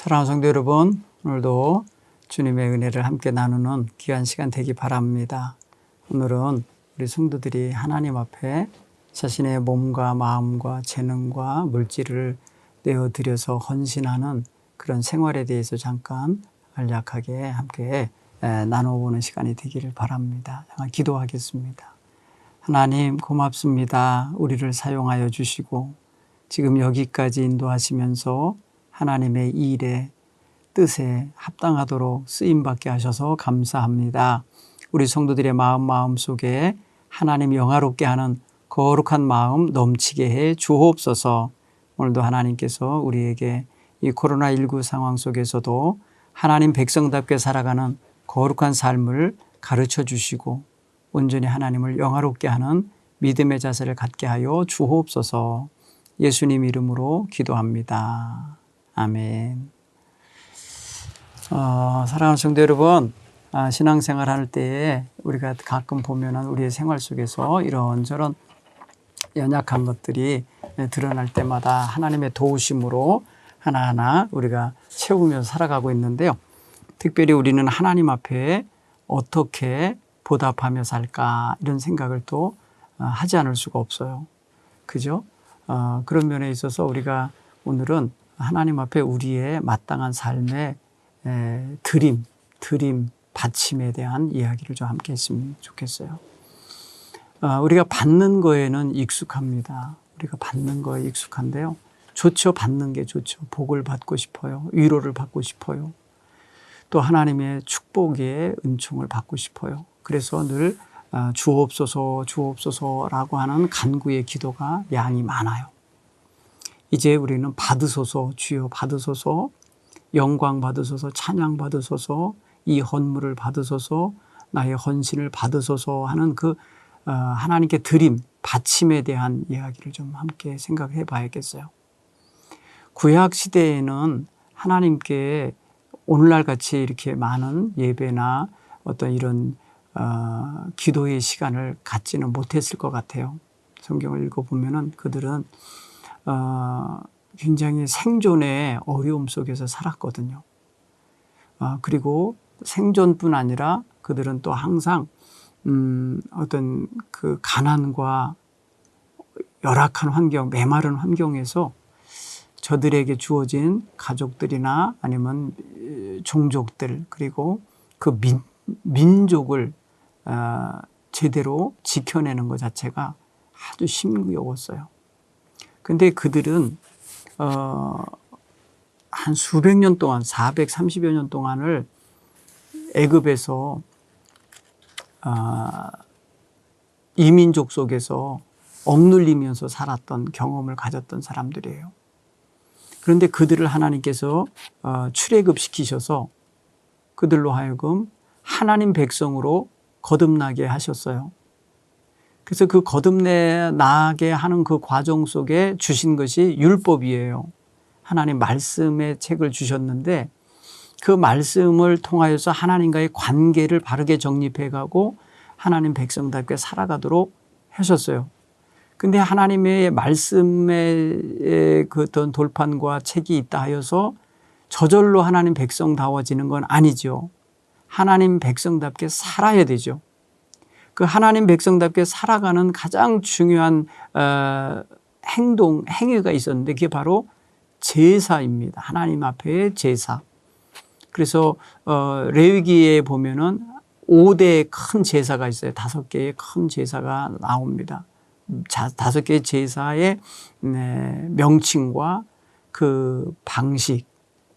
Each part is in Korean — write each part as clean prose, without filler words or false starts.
사랑하는 성도 여러분, 오늘도 주님의 은혜를 함께 나누는 귀한 시간 되기 바랍니다. 오늘은 우리 성도들이 하나님 앞에 자신의 몸과 마음과 재능과 물질을 내어드려서 헌신하는 그런 생활에 대해서 잠깐 간략하게 함께 나눠보는 시간이 되기를 바랍니다. 잠깐 기도하겠습니다. 하나님 고맙습니다. 우리를 사용하여 주시고 지금 여기까지 인도하시면서 하나님의 일에 뜻에 합당하도록 쓰임받게 하셔서 감사합니다. 우리 성도들의 마음 속에 하나님 영화롭게 하는 거룩한 마음 넘치게 해 주옵소서. 오늘도 하나님께서 우리에게 이 코로나19 상황 속에서도 하나님 백성답게 살아가는 거룩한 삶을 가르쳐 주시고 온전히 하나님을 영화롭게 하는 믿음의 자세를 갖게 하여 주옵소서. 예수님 이름으로 기도합니다. 아멘. 사랑하는 성도 여러분, 신앙생활 할 때에 우리가 가끔 보면은 우리의 생활 속에서 이런저런 연약한 것들이 드러날 때마다 하나님의 도우심으로 하나하나 우리가 채우면서 살아가고 있는데요. 특별히 우리는 하나님 앞에 어떻게 보답하며 살까 이런 생각을 또 하지 않을 수가 없어요. 그죠? 그런 면에 있어서 우리가 오늘은 하나님 앞에 우리의 마땅한 삶의 드림, 받침에 대한 이야기를 좀 함께 했으면 좋겠어요. 우리가 받는 거에는 익숙합니다. 우리가 받는 거에 익숙한데요. 좋죠. 받는 게 좋죠. 복을 받고 싶어요. 위로를 받고 싶어요. 또 하나님의 축복의 은총을 받고 싶어요. 그래서 늘 주옵소서라고 하는 간구의 기도가 양이 많아요. 이제 우리는 받으소서, 주여 받으소서, 영광 받으소서, 찬양 받으소서, 이 헌물을 받으소서, 나의 헌신을 받으소서 하는 그 하나님께 드림, 받침에 대한 이야기를 좀 함께 생각해 봐야겠어요. 구약 시대에는 하나님께 오늘날 같이 이렇게 많은 예배나 어떤 이런 기도의 시간을 갖지는 못했을 것 같아요. 성경을 읽어보면은 그들은 굉장히 생존의 어려움 속에서 살았거든요. 그리고 생존뿐 아니라 그들은 또 항상 어떤 그 가난과 열악한 환경, 메마른 환경에서 저들에게 주어진 가족들이나 아니면 종족들 그리고 그 민족을 제대로 지켜내는 것 자체가 아주 힘겨웠어요. 근데 그들은 한 수백 년 동안 430여 년 동안을 애굽에서 이민족 속에서 억눌리면서 살았던 경험을 가졌던 사람들이에요. 그런데 그들을 하나님께서 출애굽시키셔서 그들로 하여금 하나님 백성으로 거듭나게 하셨어요. 그래서 그 거듭나게 하는 그 과정 속에 주신 것이 율법이에요. 하나님 말씀의 책을 주셨는데 그 말씀을 통하여서 하나님과의 관계를 바르게 정립해가고 하나님 백성답게 살아가도록 하셨어요. 근데 하나님의 말씀의 그 어떤 돌판과 책이 있다 하여서 저절로 하나님 백성다워지는 건 아니죠. 하나님 백성답게 살아야 되죠. 그 하나님 백성답게 살아가는 가장 중요한 행위가 있었는데 그게 바로 제사입니다. 하나님 앞에 제사. 그래서 레위기에 보면은 5대의 큰 제사가 있어요. 5개의 큰 제사가 나옵니다. 5개의 제사의 명칭과 그 방식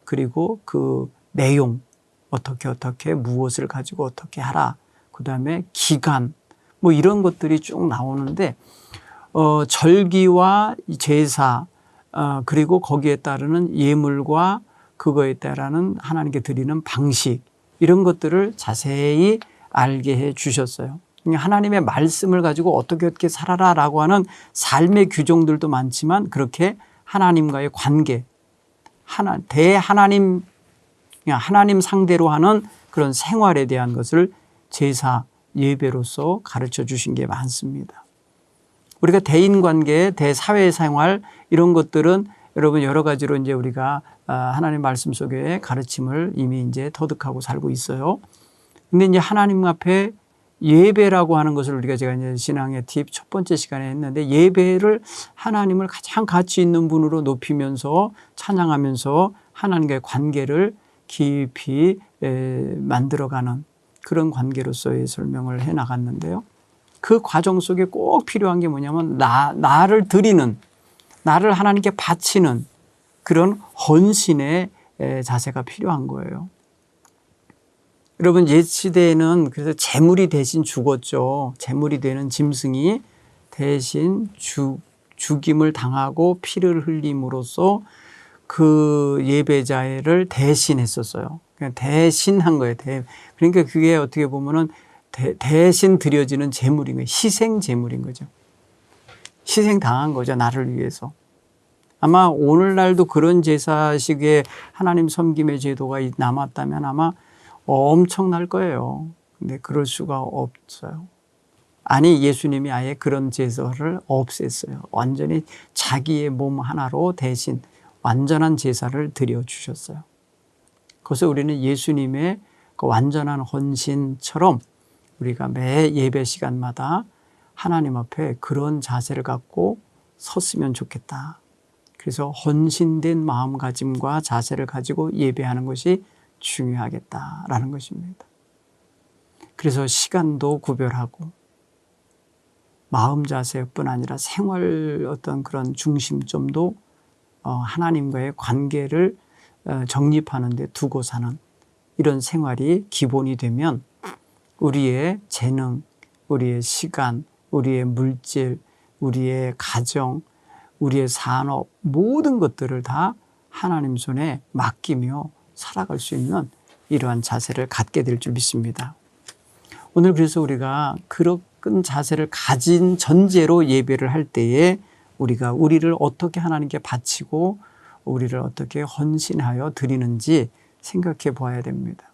그리고 그 내용 어떻게 무엇을 가지고 어떻게 하라. 그다음에 기간 뭐 이런 것들이 쭉 나오는데 절기와 제사 그리고 거기에 따르는 예물과 그거에 따르는 하나님께 드리는 방식 이런 것들을 자세히 알게 해 주셨어요. 하나님의 말씀을 가지고 어떻게 살아라라고 하는 삶의 규정들도 많지만 그렇게 하나님과의 관계, 하나님 상대로 하는 그런 생활에 대한 것을 제사, 예배로서 가르쳐 주신 게 많습니다. 우리가 대인관계, 대사회생활 이런 것들은 여러분 여러 가지로 이제 우리가 하나님 말씀 속에 가르침을 이미 이제 터득하고 살고 있어요. 근데 이제 하나님 앞에 예배라고 하는 것을 우리가 제가 이제 신앙의 팁 첫 번째 시간에 했는데, 예배를 하나님을 가장 가치 있는 분으로 높이면서 찬양하면서 하나님과의 관계를 깊이 만들어가는 그런 관계로서의 설명을 해 나갔는데요. 그 과정 속에 꼭 필요한 게 뭐냐면 나를 드리는, 나를 하나님께 바치는 그런 헌신의 자세가 필요한 거예요. 여러분 옛 시대에는 그래서 제물이 대신 죽었죠. 제물이 되는 짐승이 대신 죽임을 당하고 피를 흘림으로써 그 예배자를 대신했었어요. 그냥 대신한 거예요. 그러니까 그게 어떻게 보면은 대신 드려지는 제물인 거예요. 희생 제물인 거죠. 희생 당한 거죠. 나를 위해서. 아마 오늘날도 그런 제사식의 하나님 섬김의 제도가 남았다면 아마 엄청날 거예요. 근데 그럴 수가 없어요. 아니, 예수님이 아예 그런 제사를 없앴어요. 완전히 자기의 몸 하나로 대신 완전한 제사를 드려주셨어요. 그래서 우리는 예수님의 그 완전한 헌신처럼 우리가 매 예배 시간마다 하나님 앞에 그런 자세를 갖고 섰으면 좋겠다. 그래서 헌신된 마음가짐과 자세를 가지고 예배하는 것이 중요하겠다라는 것입니다. 그래서 시간도 구별하고 마음 자세뿐 아니라 생활 어떤 그런 중심점도 하나님과의 관계를 정립하는 데 두고 사는 이런 생활이 기본이 되면 우리의 재능, 우리의 시간, 우리의 물질, 우리의 가정, 우리의 산업 모든 것들을 다 하나님 손에 맡기며 살아갈 수 있는 이러한 자세를 갖게 될 줄 믿습니다. 오늘 그래서 우리가 그런 자세를 가진 전제로 예배를 할 때에 우리가 우리를 어떻게 하나님께 바치고 우리를 어떻게 헌신하여 드리는지 생각해 보아야 됩니다.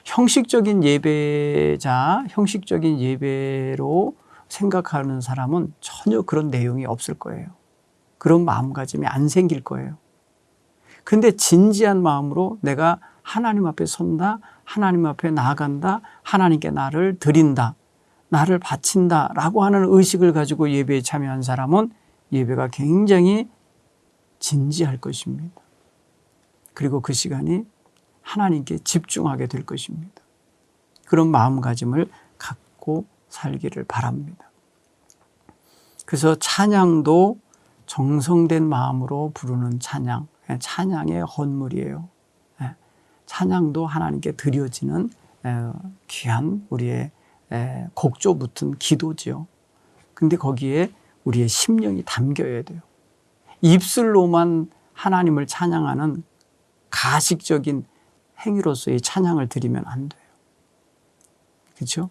형식적인 예배자, 형식적인 예배로 생각하는 사람은 전혀 그런 내용이 없을 거예요. 그런 마음가짐이 안 생길 거예요. 근데 진지한 마음으로 내가 하나님 앞에 선다, 하나님 앞에 나아간다, 하나님께 나를 드린다, 나를 바친다 라고 하는 의식을 가지고 예배에 참여한 사람은 예배가 굉장히 진지할 것입니다. 그리고 그 시간이 하나님께 집중하게 될 것입니다. 그런 마음가짐을 갖고 살기를 바랍니다. 그래서 찬양도 정성된 마음으로 부르는 찬양, 찬양의 헌물이에요. 찬양도 하나님께 드려지는 귀한 우리의 곡조 붙은 기도지요. 근데 거기에 우리의 심령이 담겨야 돼요. 입술로만 하나님을 찬양하는 가식적인 행위로서의 찬양을 드리면 안 돼요. 그렇죠?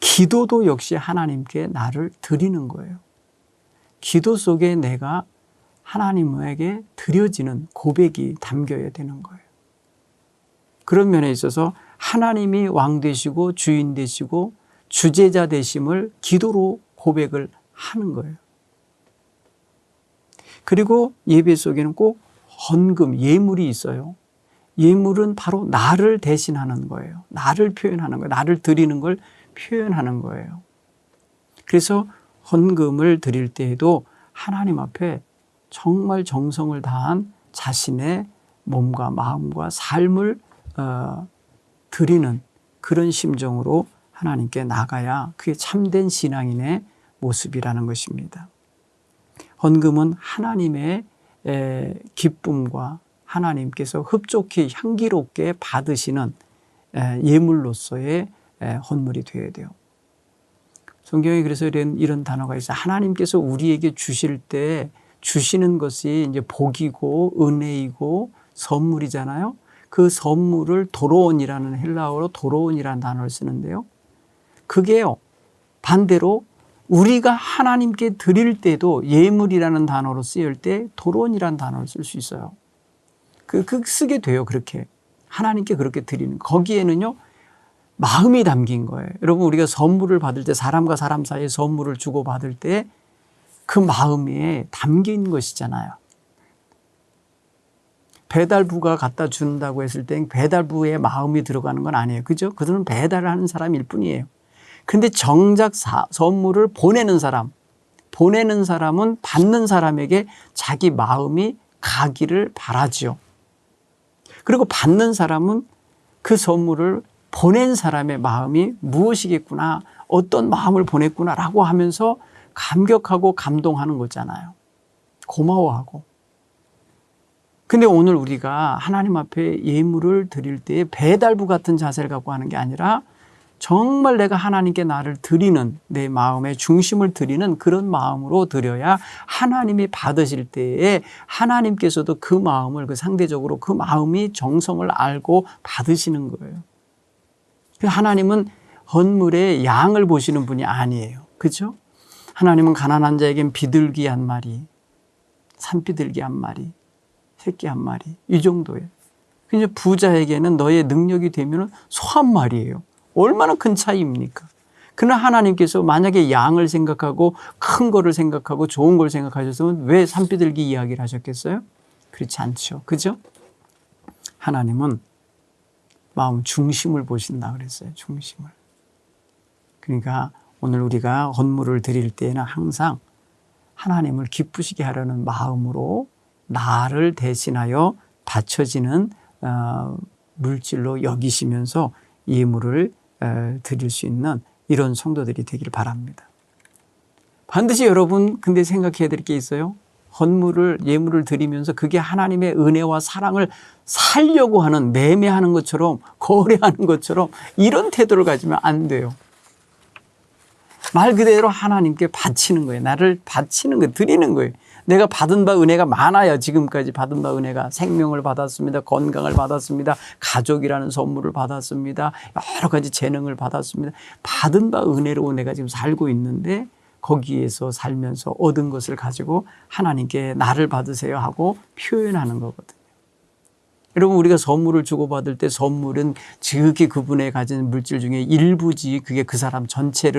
기도도 역시 하나님께 나를 드리는 거예요. 기도 속에 내가 하나님에게 드려지는 고백이 담겨야 되는 거예요. 그런 면에 있어서 하나님이 왕 되시고 주인 되시고 주제자 되심을 기도로 고백을 하는 거예요. 그리고 예배 속에는 꼭 헌금, 예물이 있어요. 예물은 바로 나를 대신하는 거예요. 나를 표현하는 거예요. 나를 드리는 걸 표현하는 거예요. 그래서 헌금을 드릴 때에도 하나님 앞에 정말 정성을 다한 자신의 몸과 마음과 삶을 드리는 그런 심정으로 하나님께 나가야 그게 참된 신앙인의 모습이라는 것입니다. 헌금은 하나님의 기쁨과 하나님께서 흡족히 향기롭게 받으시는 예물로서의 헌물이 되어야 돼요. 성경에 그래서 이런 단어가 있어요. 하나님께서 우리에게 주실 때 주시는 것이 이제 복이고 은혜이고 선물이잖아요. 그 선물을 도로온이라는 헬라어로 도로온이라는 단어를 쓰는데요. 그게요, 반대로 우리가 하나님께 드릴 때도 예물이라는 단어로 쓰일 때 도로온이라는 단어를 쓸 수 있어요. 쓰게 돼요. 그렇게 하나님께 그렇게 드리는, 거기에는요 마음이 담긴 거예요. 여러분, 우리가 선물을 받을 때, 사람과 사람 사이에 선물을 주고 받을 때 그 마음에 담긴 것이잖아요. 배달부가 갖다 준다고 했을 땐 배달부의 마음이 들어가는 건 아니에요. 그죠? 그들은 배달을 하는 사람일 뿐이에요. 근데 정작 선물을 보내는 사람은 받는 사람에게 자기 마음이 가기를 바라죠. 그리고 받는 사람은 그 선물을 보낸 사람의 마음이 무엇이겠구나, 어떤 마음을 보냈구나라고 하면서 감격하고 감동하는 거잖아요. 고마워하고. 근데 오늘 우리가 하나님 앞에 예물을 드릴 때 배달부 같은 자세를 갖고 하는 게 아니라 정말 내가 하나님께 나를 드리는, 내 마음의 중심을 드리는 그런 마음으로 드려야 하나님이 받으실 때에 하나님께서도 그 마음을, 그 상대적으로 그 마음이 정성을 알고 받으시는 거예요. 하나님은 헌물의 양을 보시는 분이 아니에요. 그렇죠? 하나님은 가난한 자에겐 비둘기 한 마리, 산비둘기 한 마리, 새끼 한 마리, 이 정도예요. 근데 부자에게는 너의 능력이 되면 소 한 마리예요. 얼마나 큰 차이입니까? 그러나 하나님께서 만약에 양을 생각하고 큰 거를 생각하고 좋은 걸 생각하셨으면 왜 산비둘기 이야기를 하셨겠어요? 그렇지 않죠. 그죠? 하나님은 마음 중심을 보신다 그랬어요. 중심을. 그러니까 오늘 우리가 헌물을 드릴 때에는 항상 하나님을 기쁘시게 하려는 마음으로 나를 대신하여 바쳐지는 물질로 여기시면서 예물을 드릴 수 있는 이런 성도들이 되기를 바랍니다. 반드시 여러분 근데 생각해야 될 게 있어요. 헌물을, 예물을 드리면서 그게 하나님의 은혜와 사랑을 살려고 하는, 매매하는 것처럼, 거래하는 것처럼 이런 태도를 가지면 안 돼요. 말 그대로 하나님께 바치는 거예요. 나를 바치는 거예요. 드리는 거예요. 내가 받은 바 은혜가 많아요. 지금까지 받은 바 은혜가 생명을 받았습니다. 건강을 받았습니다. 가족이라는 선물을 받았습니다. 여러 가지 재능을 받았습니다. 받은 바 은혜로 내가 지금 살고 있는데 거기에서 살면서 얻은 것을 가지고 하나님께 나를 받으세요 하고 표현하는 거거든요. 여러분 우리가 선물을 주고받을 때 선물은 지극히 그분의 가진 물질 중에 일부지 그게 그 사람 전체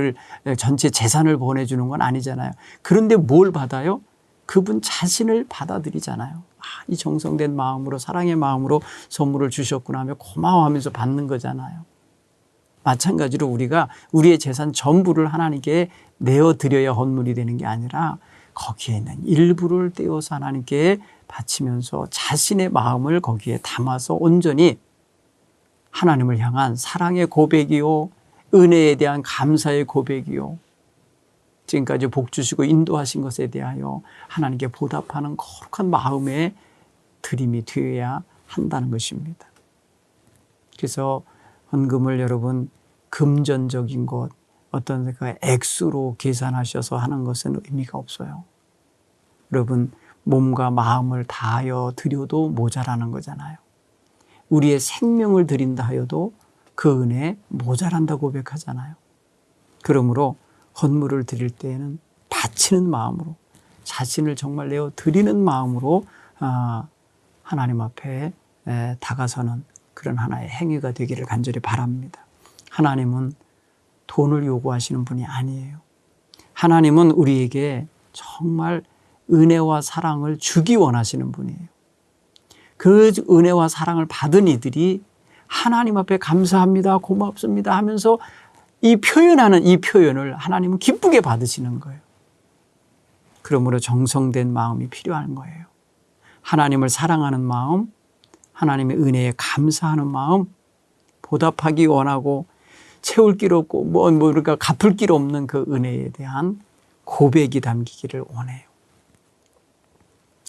재산을 보내주는 건 아니잖아요. 그런데 뭘 받아요? 그분 자신을 받아들이잖아요. 이 정성된 마음으로, 사랑의 마음으로 선물을 주셨구나 하며 고마워하면서 받는 거잖아요. 마찬가지로 우리가 우리의 재산 전부를 하나님께 내어드려야 헌물이 되는 게 아니라 거기에 있는 일부를 떼어서 하나님께 바치면서 자신의 마음을 거기에 담아서 온전히 하나님을 향한 사랑의 고백이요, 은혜에 대한 감사의 고백이요, 지금까지 복 주시고 인도하신 것에 대하여 하나님께 보답하는 거룩한 마음의 드림이 되어야 한다는 것입니다. 그래서 헌금을 여러분 금전적인 것, 어떤 그 액수로 계산하셔서 하는 것은 의미가 없어요. 여러분 몸과 마음을 다하여 드려도 모자라는 거잖아요. 우리의 생명을 드린다 하여도 그 은혜 모자란다 고백하잖아요. 그러므로 헌물을 드릴 때에는 바치는 마음으로, 자신을 정말 내어 드리는 마음으로 하나님 앞에 다가서는 그런 하나의 행위가 되기를 간절히 바랍니다. 하나님은 돈을 요구하시는 분이 아니에요. 하나님은 우리에게 정말 은혜와 사랑을 주기 원하시는 분이에요. 그 은혜와 사랑을 받은 이들이 하나님 앞에 감사합니다, 고맙습니다 하면서 이 표현을 하나님은 기쁘게 받으시는 거예요. 그러므로 정성된 마음이 필요한 거예요. 하나님을 사랑하는 마음, 하나님의 은혜에 감사하는 마음, 보답하기 원하고 채울 길 없고 그러니까 갚을 길 없는 그 은혜에 대한 고백이 담기기를 원해요.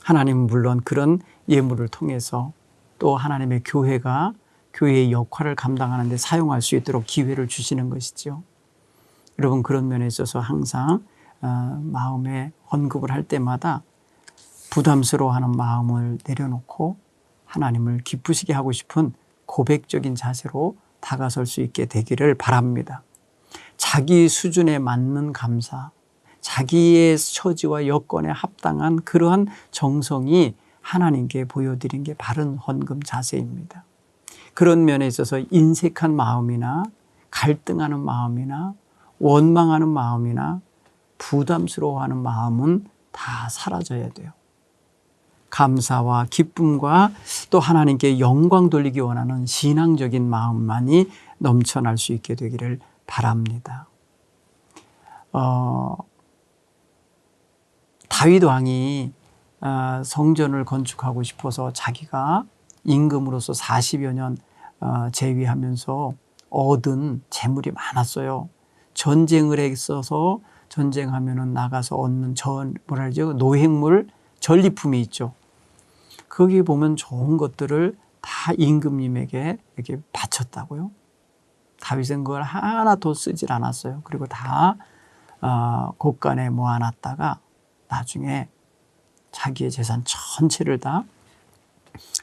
하나님은 물론 그런 예물을 통해서 또 하나님의 교회가 교회의 역할을 감당하는 데 사용할 수 있도록 기회를 주시는 것이죠. 여러분 그런 면에 있어서 항상 마음에 헌금을 할 때마다 부담스러워하는 마음을 내려놓고 하나님을 기쁘시게 하고 싶은 고백적인 자세로 다가설 수 있게 되기를 바랍니다. 자기 수준에 맞는 감사, 자기의 처지와 여건에 합당한 그러한 정성이 하나님께 보여드린 게 바른 헌금 자세입니다. 그런 면에 있어서 인색한 마음이나 갈등하는 마음이나 원망하는 마음이나 부담스러워하는 마음은 다 사라져야 돼요. 감사와 기쁨과 또 하나님께 영광 돌리기 원하는 신앙적인 마음만이 넘쳐날 수 있게 되기를 바랍니다. 다윗 왕이 성전을 건축하고 싶어서 자기가 임금으로서 40여 년 재위하면서 얻은 재물이 많았어요. 전쟁을 했어서 전쟁하면은 나가서 얻는 노획물, 전리품이 있죠. 거기 보면 좋은 것들을 다 임금님에게 이렇게 바쳤다고요. 다윗은 그걸 하나도 쓰질 않았어요. 그리고 다 곳간에 모아놨다가 나중에 자기의 재산 전체를 다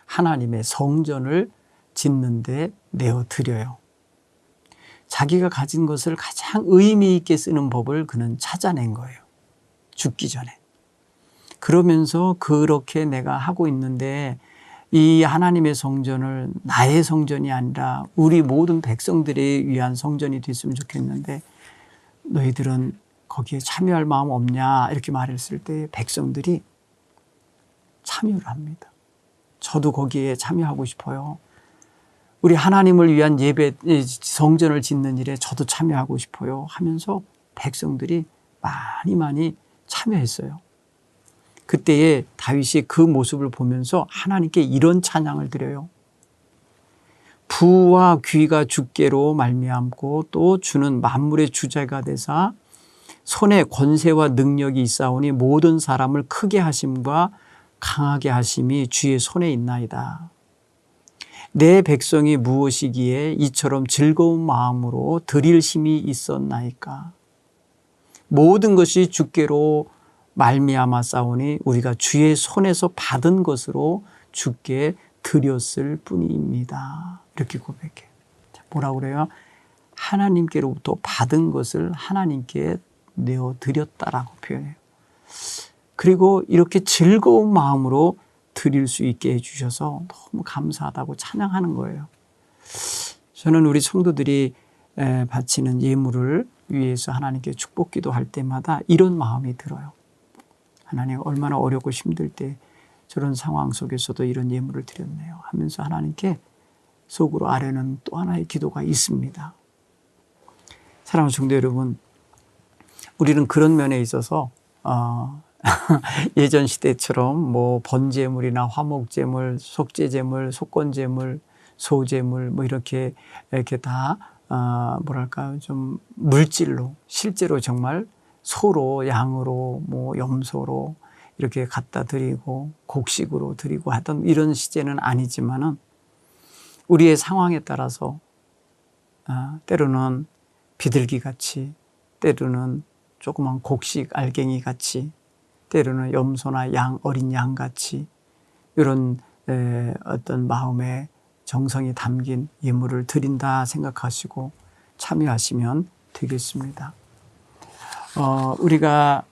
하나님의 성전을 짓는데 내어드려요. 자기가 가진 것을 가장 의미 있게 쓰는 법을 그는 찾아낸 거예요. 죽기 전에. 그러면서 그렇게 내가 하고 있는데 이 하나님의 성전을 나의 성전이 아니라 우리 모든 백성들이 위한 성전이 됐으면 좋겠는데 너희들은 거기에 참여할 마음 없냐 이렇게 말했을 때 백성들이 참여를 합니다. 저도 거기에 참여하고 싶어요. 우리 하나님을 위한 예배 성전을 짓는 일에 저도 참여하고 싶어요 하면서 백성들이 많이 참여했어요. 그때에 다윗이 그 모습을 보면서 하나님께 이런 찬양을 드려요. 부와 귀가 주께로 말미암고 또 주는 만물의 주제가 되사 손에 권세와 능력이 있사오니 모든 사람을 크게 하심과 강하게 하심이 주의 손에 있나이다. 내 백성이 무엇이기에 이처럼 즐거운 마음으로 드릴 힘이 있었나이까. 모든 것이 주께로 말미암아 싸우니 우리가 주의 손에서 받은 것으로 주께 드렸을 뿐입니다. 이렇게 고백해요. 뭐라고 그래요? 하나님께로부터 받은 것을 하나님께 내어드렸다라고 표현해요. 그리고 이렇게 즐거운 마음으로 드릴 수 있게 해주셔서 너무 감사하다고 찬양하는 거예요. 저는 우리 성도들이 바치는 예물을 위해서 하나님께 축복기도 할 때마다 이런 마음이 들어요. 하나님 얼마나 어렵고 힘들 때 저런 상황 속에서도 이런 예물을 드렸네요 하면서 하나님께 속으로 아뢰는 또 하나의 기도가 있습니다. 사랑하는 성도 여러분, 우리는 그런 면에 있어서 예전 시대처럼 뭐 번제물이나 화목제물, 속죄제물, 속건제물, 소제물 뭐 이렇게 다 뭐랄까요, 좀 물질로 실제로 정말 소로 양으로 뭐 염소로 이렇게 갖다 드리고 곡식으로 드리고 하던 이런 시제는 아니지만은 우리의 상황에 따라서 때로는 비둘기 같이, 때로는 조그만 곡식 알갱이 같이, 때로는 염소나 양, 어린 양 같이 이런 어떤 마음의 정성이 담긴 예물을 드린다 생각하시고 참여하시면 되겠습니다. 우리가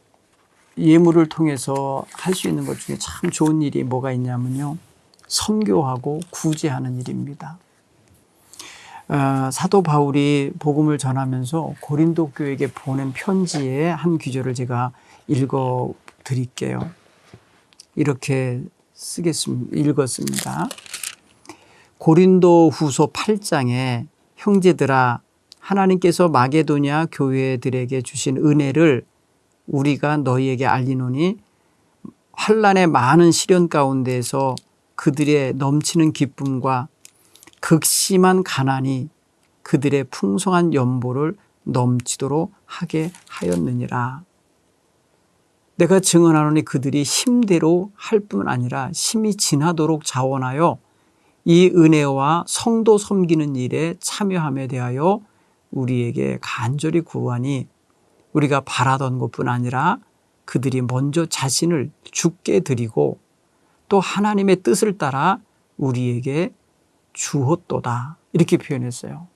예물을 통해서 할 수 있는 것 중에 참 좋은 일이 뭐가 있냐면요, 선교하고 구제하는 일입니다. 사도 바울이 복음을 전하면서 고린도 교회에게 보낸 편지의 한 구절을 제가 읽어 드릴게요. 이렇게 읽었습니다. 고린도 후서 8장에 형제들아, 하나님께서 마게도냐 교회들에게 주신 은혜를 우리가 너희에게 알리노니 환난의 많은 시련 가운데에서 그들의 넘치는 기쁨과 극심한 가난이 그들의 풍성한 연보를 넘치도록 하게 하였느니라. 내가 증언하노니 그들이 힘대로 할 뿐 아니라 힘이 지나도록 자원하여 이 은혜와 성도 섬기는 일에 참여함에 대하여 우리에게 간절히 구하니 우리가 바라던 것뿐 아니라 그들이 먼저 자신을 주께 드리고 또 하나님의 뜻을 따라 우리에게 주었도다. 이렇게 표현했어요.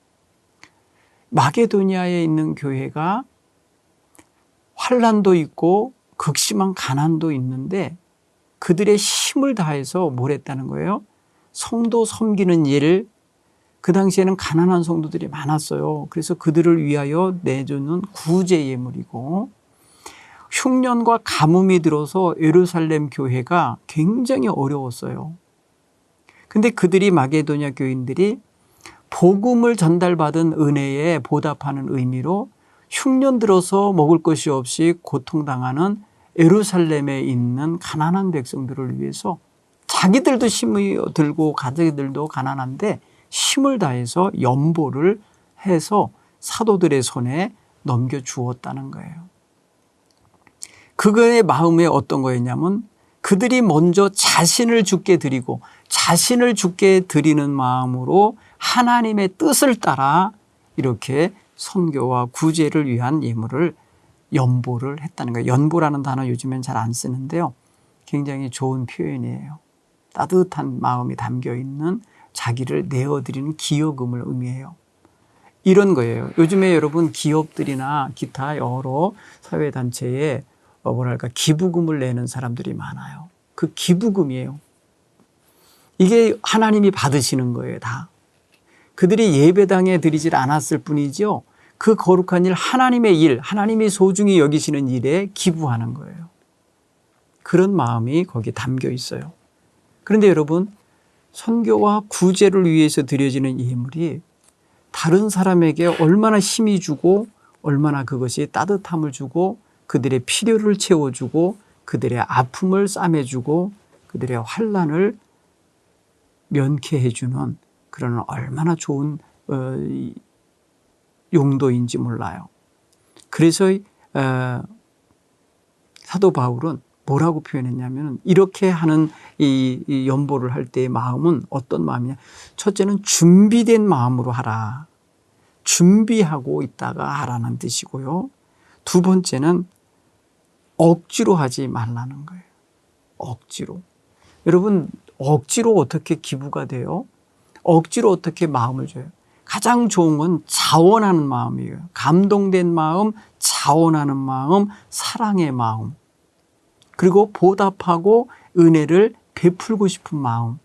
마게도니아에 있는 교회가 환난도 있고 극심한 가난도 있는데 그들의 힘을 다해서 뭘 했다는 거예요? 성도 섬기는 일, 그 당시에는 가난한 성도들이 많았어요. 그래서 그들을 위하여 내주는 구제 예물이고 흉년과 가뭄이 들어서 예루살렘 교회가 굉장히 어려웠어요. 근데 그들이 마게도냐 교인들이 복음을 전달받은 은혜에 보답하는 의미로 흉년 들어서 먹을 것이 없이 고통당하는 예루살렘에 있는 가난한 백성들을 위해서 자기들도 힘이 들고 가족들도 가난한데 힘을 다해서 연보를 해서 사도들의 손에 넘겨주었다는 거예요. 그거의 마음에 어떤 거였냐면 그들이 먼저 자신을 주께 드리고 자신을 주께 드리는 마음으로 하나님의 뜻을 따라 이렇게 선교와 구제를 위한 예물을 연보를 했다는 거예요. 연보라는 단어 요즘엔 잘 안 쓰는데요. 굉장히 좋은 표현이에요. 따뜻한 마음이 담겨 있는 자기를 내어드리는 기여금을 의미해요. 이런 거예요. 요즘에 여러분 기업들이나 기타 여러 사회단체에 기부금을 내는 사람들이 많아요. 그 기부금이에요. 이게 하나님이 받으시는 거예요, 다. 그들이 예배당에 드리질 않았을 뿐이죠. 그 거룩한 일, 하나님의 일, 하나님이 소중히 여기시는 일에 기부하는 거예요. 그런 마음이 거기 담겨 있어요. 그런데 여러분, 선교와 구제를 위해서 드려지는 예물이 다른 사람에게 얼마나 힘이 주고 얼마나 그것이 따뜻함을 주고 그들의 필요를 채워주고 그들의 아픔을 싸매주고 그들의 환난을 면케해 주는 그런 얼마나 좋은 용도인지 몰라요. 그래서 사도 바울은 뭐라고 표현했냐면 이렇게 하는 이 연보를 할 때의 마음은 어떤 마음이냐. 첫째는 준비된 마음으로 하라. 준비하고 있다가 하라는 뜻이고요. 두 번째는 억지로 하지 말라는 거예요. 억지로. 여러분, 억지로 어떻게 기부가 돼요? 억지로 어떻게 마음을 줘요? 가장 좋은 건 자원하는 마음이에요. 감동된 마음, 자원하는 마음, 사랑의 마음. 그리고 보답하고 은혜를 베풀고 싶은 마음,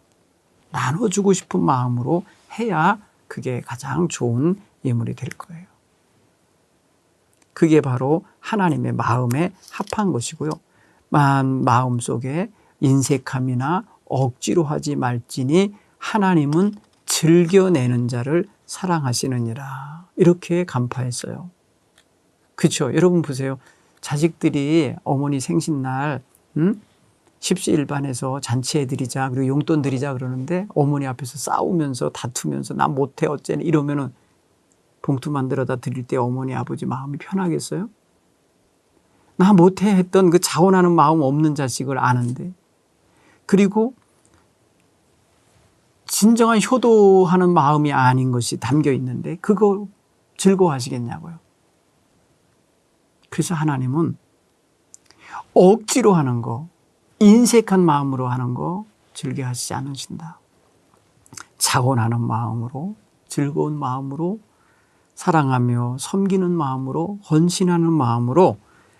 나눠주고 싶은 마음으로 해야 그게 가장 좋은 예물이 될 거예요. 그게 바로 하나님의 마음에 합한 것이고요. 마음 속에 인색함이나 억지로 하지 말지니 하나님은 즐겨내는 자를 사랑하시느니라. 이렇게 간파했어요. 그렇죠? 여러분 보세요. 자식들이 어머니 생신날 십시일반해서 잔치해 드리자 그리고 용돈 드리자 그러는데 어머니 앞에서 싸우면서 다투면서 나 못해 어째는 이러면은 봉투 만들어다 드릴 때 어머니 아버지 마음이 편하겠어요? 나 못해 했던 그 자원하는 마음 없는 자식을 아는데 그리고 진정한 효도하는 마음이 아닌 것이 담겨 있는데 그거 즐거워하시겠냐고요. 그래서 하나님은 억지로 하는 거, 인색한 마음으로 하는 거 즐겨하시지 않으신다. 자원하는 마음으로, 즐거운 마음으로, 사랑하며 섬기는 마음으로, 헌신하는 마음으로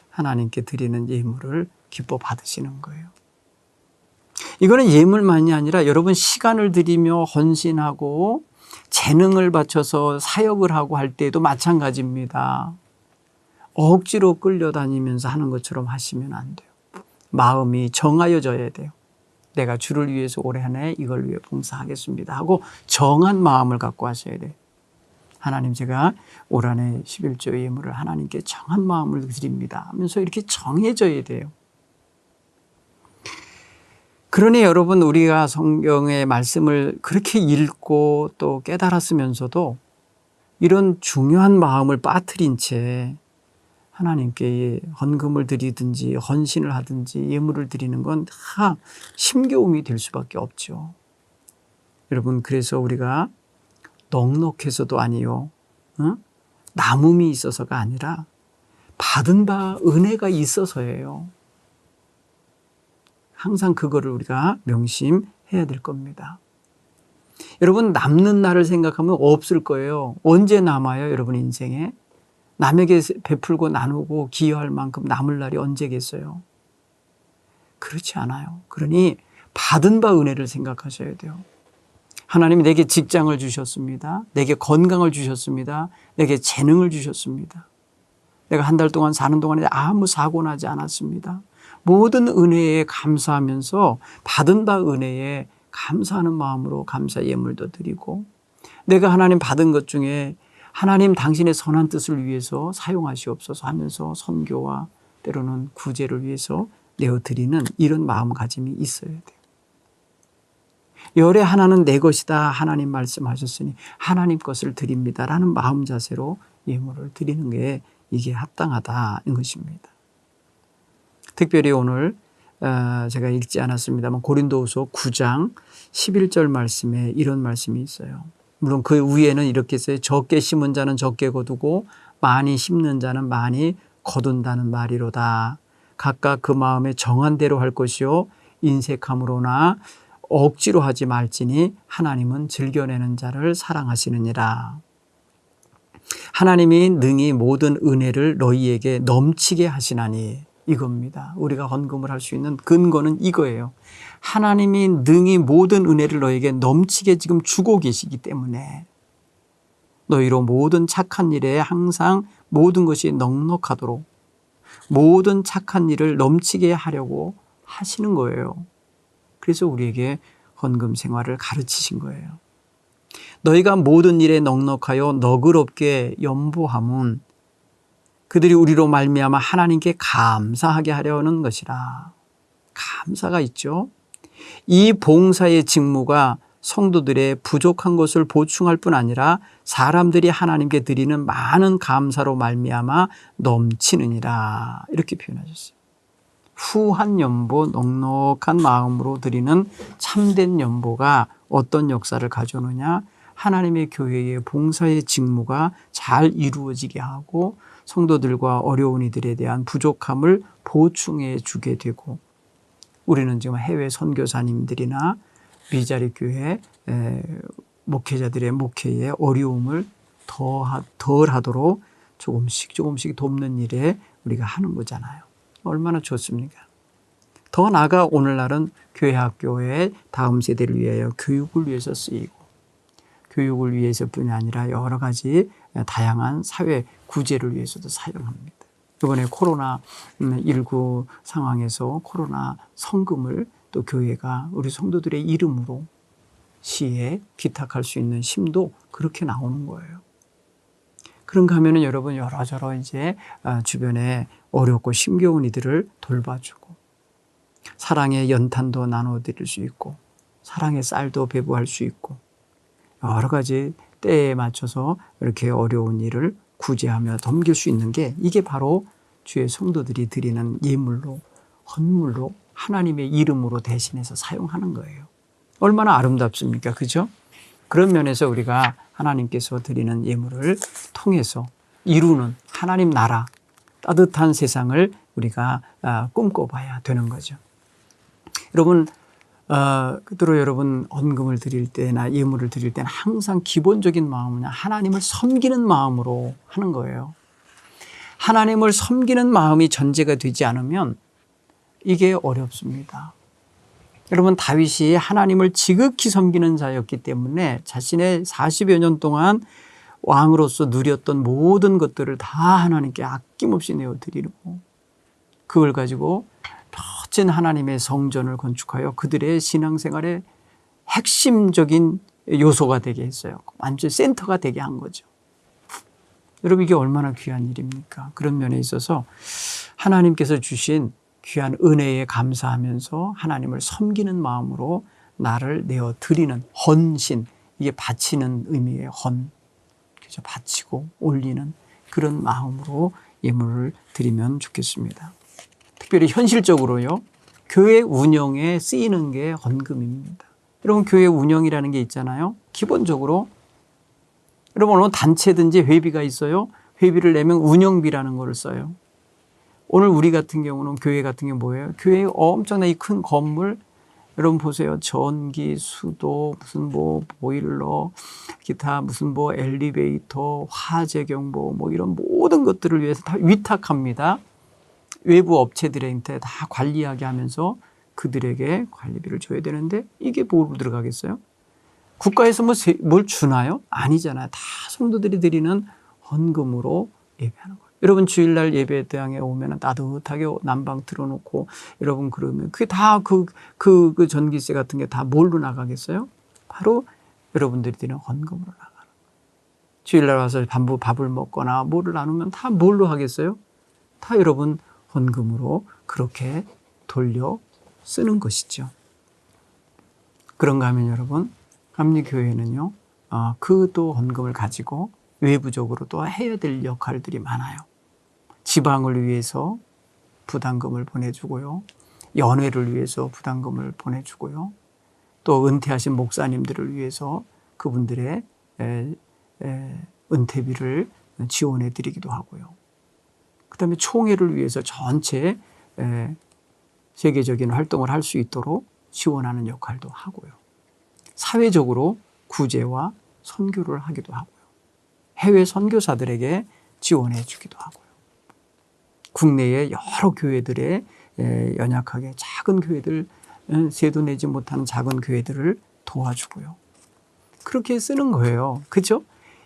하나님께 드리는 예물을 기뻐 받으시는 거예요. 이거는 예물만이 아니라 여러분 시간을 들이며 헌신하고 재능을 바쳐서 사역을 하고 할 때도 마찬가지입니다. 억지로 끌려다니면서 하는 것처럼 하시면 안 돼요. 마음이 정하여져야 돼요. 내가 주를 위해서 올해 한 해 이걸 위해 봉사하겠습니다 하고 정한 마음을 갖고 하셔야 돼요. 하나님 제가 올 한 해 11조 예물을 하나님께 정한 마음을 드립니다 하면서 이렇게 정해져야 돼요. 그러니 여러분 우리가 성경의 말씀을 그렇게 읽고 또 깨달았으면서도 이런 중요한 마음을 빠뜨린 채 하나님께 헌금을 드리든지 헌신을 하든지 예물을 드리는 건 다 힘겨움이 될 수밖에 없죠. 여러분 그래서 우리가 넉넉해서도 아니요, 남음이 있어서가 아니라 받은 바 은혜가 있어서예요. 항상 그거를 우리가 명심해야 될 겁니다. 여러분 남는 날을 생각하면 없을 거예요. 언제 남아요 여러분 인생에? 남에게 베풀고 나누고 기여할 만큼 남을 날이 언제겠어요? 그렇지 않아요. 그러니 받은 바 은혜를 생각하셔야 돼요. 하나님이 내게 직장을 주셨습니다. 내게 건강을 주셨습니다. 내게 재능을 주셨습니다. 내가 한 달 동안 사는 동안에 아무 사고 나지 않았습니다. 모든 은혜에 감사하면서 받은 바 은혜에 감사하는 마음으로 감사 예물도 드리고, 내가 하나님 받은 것 중에 하나님 당신의 선한 뜻을 위해서 사용하시옵소서 하면서 선교와 때로는 구제를 위해서 내어드리는 이런 마음가짐이 있어야 돼요. 열의 하나는 내 것이다 하나님 말씀하셨으니 하나님 것을 드립니다라는 마음 자세로 예물을 드리는 게 이게 합당하다는 것입니다. 특별히 오늘 제가 읽지 않았습니다만 고린도후서 9장 11절 말씀에 이런 말씀이 있어요. 물론 그 위에는 이렇게 써요. 적게 심은 자는 적게 거두고 많이 심는 자는 많이 거둔다는 말이로다. 각각 그 마음에 정한 대로 할 것이요 인색함으로나 억지로 하지 말지니 하나님은 즐겨내는 자를 사랑하시느니라. 하나님이 능히 모든 은혜를 너희에게 넘치게 하시나니, 이겁니다. 우리가 헌금을 할 수 있는 근거는 이거예요. 하나님이 능히 모든 은혜를 너희에게 넘치게 지금 주고 계시기 때문에 너희로 모든 착한 일에 항상 모든 것이 넉넉하도록 모든 착한 일을 넘치게 하려고 하시는 거예요. 그래서 우리에게 헌금 생활을 가르치신 거예요. 너희가 모든 일에 넉넉하여 너그럽게 연보함은 그들이 우리로 말미암아 하나님께 감사하게 하려는 것이라. 감사가 있죠. 이 봉사의 직무가 성도들의 부족한 것을 보충할 뿐 아니라 사람들이 하나님께 드리는 많은 감사로 말미암아 넘치느니라. 이렇게 표현하셨어요. 후한 연보, 넉넉한 마음으로 드리는 참된 연보가 어떤 역사를 가져오느냐? 하나님의 교회의 봉사의 직무가 잘 이루어지게 하고 성도들과 어려운 이들에 대한 부족함을 보충해 주게 되고, 우리는 지금 해외 선교사님들이나 미자리 교회 목회자들의 목회에 어려움을 덜 하도록 조금씩 돕는 일에 우리가 하는 거잖아요. 얼마나 좋습니까? 더 나아가 오늘날은 교회 학교의 다음 세대를 위하여 교육을 위해서 쓰이고, 교육을 위해서뿐이 아니라 여러 가지 다양한 사회 구제를 위해서도 사용합니다. 이번에 코로나19 상황에서 코로나 성금을 또 교회가 우리 성도들의 이름으로 시에 기탁할 수 있는 심도 그렇게 나오는 거예요. 그런가 하면은 여러분 여러저러 이제 주변에 어렵고 힘겨운 이들을 돌봐주고, 사랑의 연탄도 나눠드릴 수 있고, 사랑의 쌀도 배부할 수 있고, 여러 가지 때에 맞춰서 이렇게 어려운 일을 구제하며 섬길 수 있는 게, 이게 바로 주의 성도들이 드리는 예물로, 헌물로 하나님의 이름으로 대신해서 사용하는 거예요. 얼마나 아름답습니까? 그죠? 그런 면에서 우리가 하나님께서 드리는 예물을 통해서 이루는 하나님 나라, 따뜻한 세상을 우리가 꿈꿔봐야 되는 거죠. 여러분, 그대로 여러분 헌금을 드릴 때나 예물을 드릴 때는 항상 기본적인 마음은 하나님을 섬기는 마음으로 하는 거예요. 하나님을 섬기는 마음이 전제가 되지 않으면 이게 어렵습니다. 여러분, 다윗이 하나님을 지극히 섬기는 자였기 때문에 자신의 40여 년 동안 왕으로서 누렸던 모든 것들을 다 하나님께 아낌없이 내어드리고, 그걸 가지고 멋진 하나님의 성전을 건축하여 그들의 신앙생활의 핵심적인 요소가 되게 했어요. 완전 센터가 되게 한 거죠. 여러분, 이게 얼마나 귀한 일입니까? 그런 면에 있어서 하나님께서 주신 귀한 은혜에 감사하면서 하나님을 섬기는 마음으로 나를 내어드리는 헌신, 이게 바치는 의미의 그래서 바치고 올리는 그런 마음으로 예물을 드리면 좋겠습니다. 특별히 현실적으로요, 교회 운영에 쓰이는 게 헌금입니다. 여러분, 교회 운영이라는 게 있잖아요. 기본적으로 여러분, 어느 단체든지 회비가 있어요. 회비를 내면 운영비라는 걸 써요. 오늘 우리 같은 경우는, 교회 같은 경우 뭐예요? 교회 엄청나게 큰 건물, 여러분 보세요. 전기, 수도, 무슨 보일러, 기타 무슨 엘리베이터, 화재 경보, 이런 모든 것들을 위해서 다 위탁합니다. 외부 업체들한테 다 관리하게 하면서 그들에게 관리비를 줘야 되는데, 이게 뭐로 들어가겠어요? 국가에서 뭘 주나요? 아니잖아요. 다 성도들이 드리는 헌금으로 예배하는 거예요. 여러분 주일날 예배당에 오면 따뜻하게 난방 틀어놓고 여러분 그러면 그게 다 그 전기세 같은 게 다 뭘로 나가겠어요? 바로 여러분들이 드리는 헌금으로 나가는 거예요. 주일날 와서 밥을 먹거나 뭐를 나누면 다 뭘로 하겠어요? 다 여러분 헌금으로 그렇게 돌려 쓰는 것이죠. 그런가 하면 여러분 감리교회는요. 그 또 헌금을 가지고 외부적으로 또 해야 될 역할들이 많아요. 지방을 위해서 부담금을 보내주고요. 연회를 위해서 부담금을 보내주고요. 또 은퇴하신 목사님들을 위해서 그분들의 은퇴비를 지원해 드리기도 하고요. 그 다음에 총회를 위해서 전체 세계적인 활동을 할 수 있도록 지원하는 역할도 하고요. 사회적으로 구제와 선교를 하기도 하고요. 해외 선교사들에게 지원해 주기도 하고요. 국내의 여러 교회들의 연약하게 작은 교회들, 세도 내지 못하는 작은 교회들을 도와주고요. 그렇게 쓰는 거예요. 그렇죠?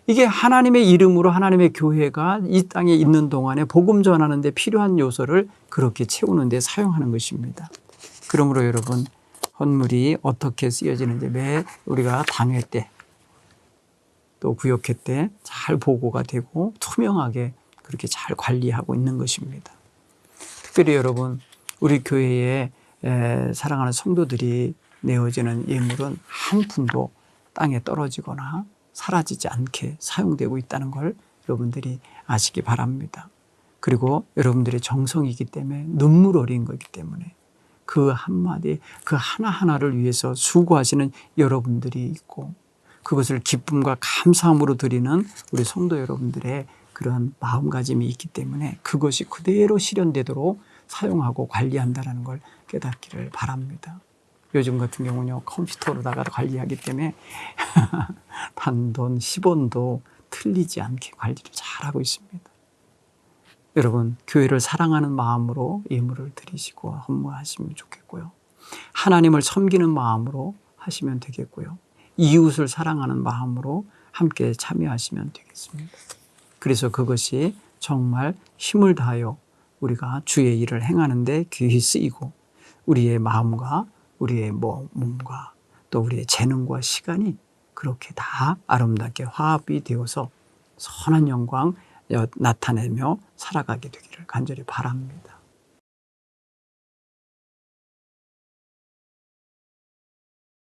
이게 하나님의 이름으로 하나님의 교회가 이 땅에 있는 동안에 복음 전하는 데 필요한 요소를 그렇게 채우는 데 사용하는 것입니다. 그러므로 여러분 헌물이 어떻게 쓰여지는지 매 우리가 당회 때 또 구역회 때 잘 보고가 되고 투명하게 그렇게 잘 관리하고 있는 것입니다. 특별히 여러분 우리 교회에 사랑하는 성도들이 내어지는 예물은 한 푼도 땅에 떨어지거나 사라지지 않게 사용되고 있다는 걸 여러분들이 아시기 바랍니다. 그리고 여러분들의 정성이기 때문에 눈물 어린 거기 때문에 그 한마디 그 하나하나를 위해서 수고하시는 여러분들이 있고 그것을 기쁨과 감사함으로 드리는 우리 성도 여러분들의 그런 마음가짐이 있기 때문에 그것이 그대로 실현되도록 사용하고 관리한다는 걸 깨닫기를 바랍니다. 요즘 같은 경우는요 컴퓨터로다가 관리하기 때문에 단돈 10원도 틀리지 않게 관리를 잘하고 있습니다. 여러분 교회를 사랑하는 마음으로 예물을 드리시고 헌무하시면 좋겠고요. 하나님을 섬기는 마음으로 하시면 되겠고요. 이웃을 사랑하는 마음으로 함께 참여하시면 되겠습니다. 그래서 그것이 정말 힘을 다하여 우리가 주의 일을 행하는 데 귀히 쓰이고 우리의 마음과 우리의 몸과 또 우리의 재능과 시간이 그렇게 다 아름답게 화합이 되어서 선한 영광 나타내며 살아가게 되기를 간절히 바랍니다.